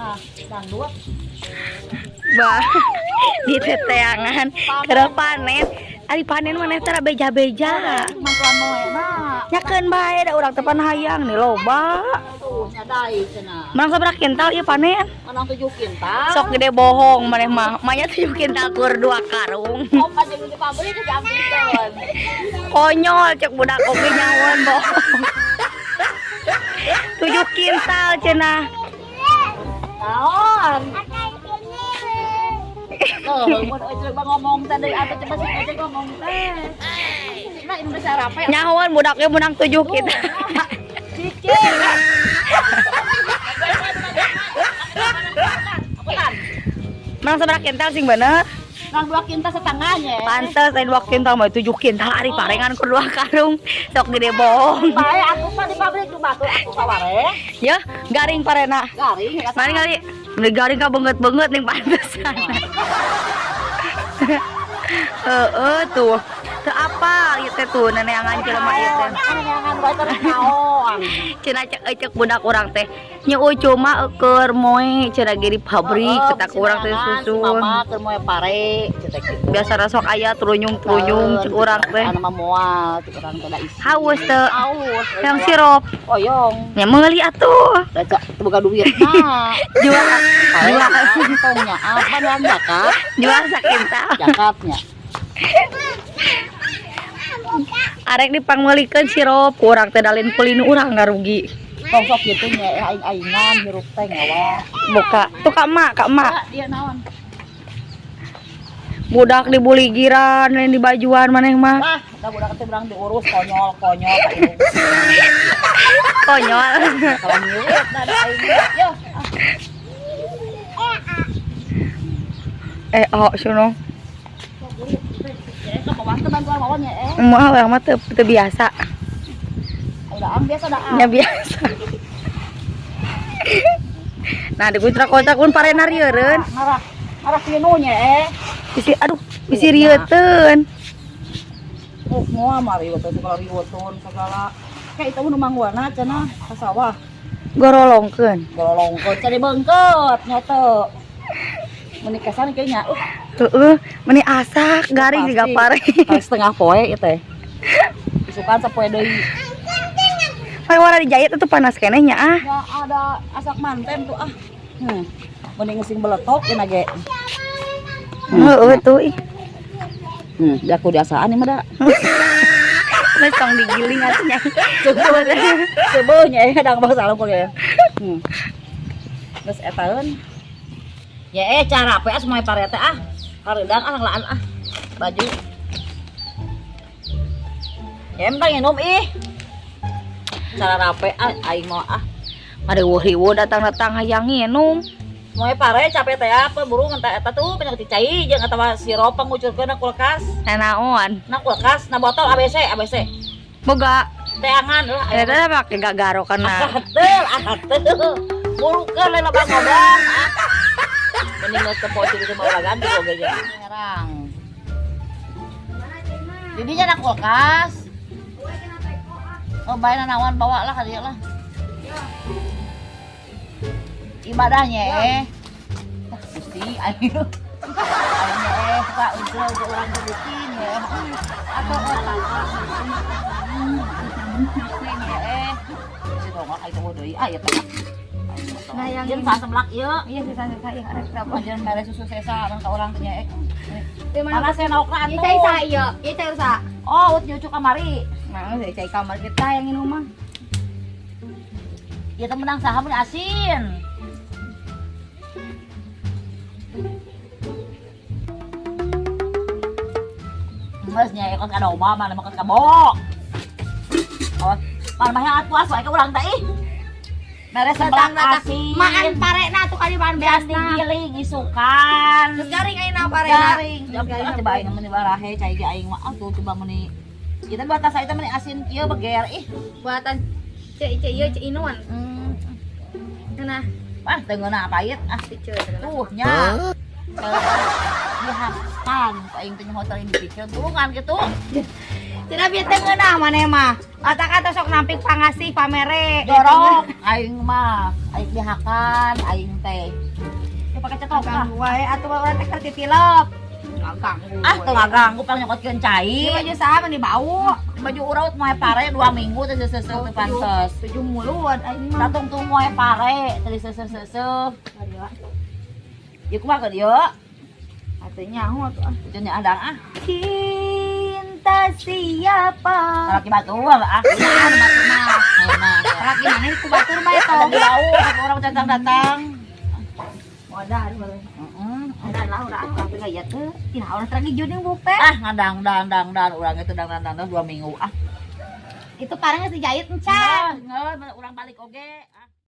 Ah, dangdut. Bah, di teteangan kada panen. Ari panen maneh teh beja-beja. Mantuan moe na. Nyakeun bae da urang teh pan hayang nih loba. Tuh nyadai cenah. Menang sabaraha kintal ieu panen? Menang 7 kintal. Sok gede bohong maneh mah. Manya 7 kintal kur 2 karung. Oh, kan di pabrik itu diambilkeun. Konyol cek budak oge nyawan bohong. 7 kintal cenah. Naon? Tuh, mun coba ngomong teh deui atuh coba sih ngomong teh. Nah, Indonesia rape. Nyawan budaknya menang 7 kintal. Cicing. Menang sabaraha kintal sing bener? Nang 2 kintal setengahnya. Pantes aya 2 kintal mah 7 kintal ari parengan kur 2 karung. Sok gede bohong. Bae aku mah di pabrik tuh batur aku kawareh. Ya, garing parena. Garing ya. Mari kali. Mending garing ka beungeut-beungeut ning pantesan. Tuh. Teu apa ieu teh tuh neneangan jelema ieu teh. Neneangan bae terus naon. Cenah cek budak urang teh. Nya cuma keur moe cenah ge di pabrik cetak urang teh susun. Mama keur moe pare cetak kitu. Biasa sok aya trunyung-trunyung cek urang teh. Anu mah moal cek urang teh da isi. Haus teu. Haus. Yang sirop. Oyong. Nya meuli atuh. Da cak boga duit nah. Jual Tongnya apa dan zakat? jual sakintal. Zakatnya. Arek dipangmeulikeun sirop urang teh dalin kulinu urang ngarugi. Tong sok kitu nya aing-aingan hirup teh ngawa. Buka tuh kak mak Dia naon? budak dibuli giran lain di bajuan maneh mah Wah, da budak teh urang diurus konyol-konyol ka indung. konyol. Kalau nyurit da aing yo. Oh suno Ka bawah teh bantuan wawan ya moal urang mah teu biasa Udah am biasa dah. nya biasa. Nah di kontak pun parena rieureun Ngarah kieu nya bisi rieuteun. Oh, moal mari teh segala riweuteun segala. Kayak itu nu mangguana cenah ka sawah. Gorolongkeun Golongkeun cari beungkeut nya teu. Menikah sana kayaknya. meni asak garing juga pare. Setengah poe ieu teh. Isukan sapoe deui. Pai warna dijahit itu panas keneh nya ah. Ya ada asak manten tuh ah. Mending sing beletok cenah ge. Heeh tuh ih. Jaku diasaan ieu mah da. Geus tong digiling atuh nya. Sebeuh nya hadang masalah poe ya. Geus etaeun. Ya cara apa semuanya parete ah. Kareudang ah nglaan ah. Baju. Ya mentang nginum ih. Cara rape ah aing mah ah. Riweuh datang-datang hayang nginum. Moe pare capek teh apa buru ngenta eta tuh penyakit cai jeung atawa sirop pangucurkeun na kulkas. Naon? Na kulkas, na botol ABC. Boga Teangan lah. eta make gagaro kana. Akatel. Buru keur lain loba ngobong ah. Mending geus tepo itu bawa ganti oge nya. Ngarang. Jadi nya na kulkas. Oh bae naon bawa lah ka dieu lah. Ibadahnya Gusti ayo. Ayo suka udah orang bikin ya. Atau orang si dongak ayo teu deui aya teh. Nah yang jeung sasemlak ieu. Iya sisa-sisa ieu arek berapa jeung mere susu sesa ka urang teh nya. Mana saya naokna atuh. Ieu sa ieu, ieu teh sa. Oh, ut nyucuk kamari. Nah, cai kamar kita yang ini mah. Ieu teh menang saha mun asin. Masnya ikut ada Obama, nama ke kabok. Oh, mana mah yang atuas wae ka urang teh ih. Mere sebelah asin. Maan parena tuh kali bahan Biasa giling isukan. Terus garing ayeuna parena. Garing. Coba aing meni barahe cai ge aing mah atuh coba meni. Kita buat tas itu meni asin kieu beger ih. Buatan cek ieu cek inuan. Cenah. Wah, teu ngeuna pait ah. Tuh nya. Dihapan, aing teh hotel ini pikir turungan gitu. Tina bieu teh ngeunah maneh mah. Kata-kata sok nampik pangasih pamere. Dorong aing mah, aing dihakan aing teh. Ya pakai cetok lah. Ganggu wae atuh urang teh keur titilep. Ganggu. Ah, teu ngaganggu pang nyokotkeun cai. Ieu baju saha mah dibau. Baju uraut moe pare 2 minggu teh seuseuh teu pantes. Tujuh muluan aing mah. Datung tuh moe pare teh seuseuh. Ieu kumaha keur ieu? Atuh nyaho atuh. Ujungnya adang ah. Cinta siapa? Laki batu ah. Iya, batu mah. Nah, Laki mana ku batur bae ada tong. di laut, orang datang-datang. Wadah bae. Heeh. Ada lah urang tapi gaya teh. Tina urang lagi juning buk teh. Ah, ngadang urang itu dang 2 minggu ah. Itu parang geus dijahit encan. Ngeun urang balik oge. Ah.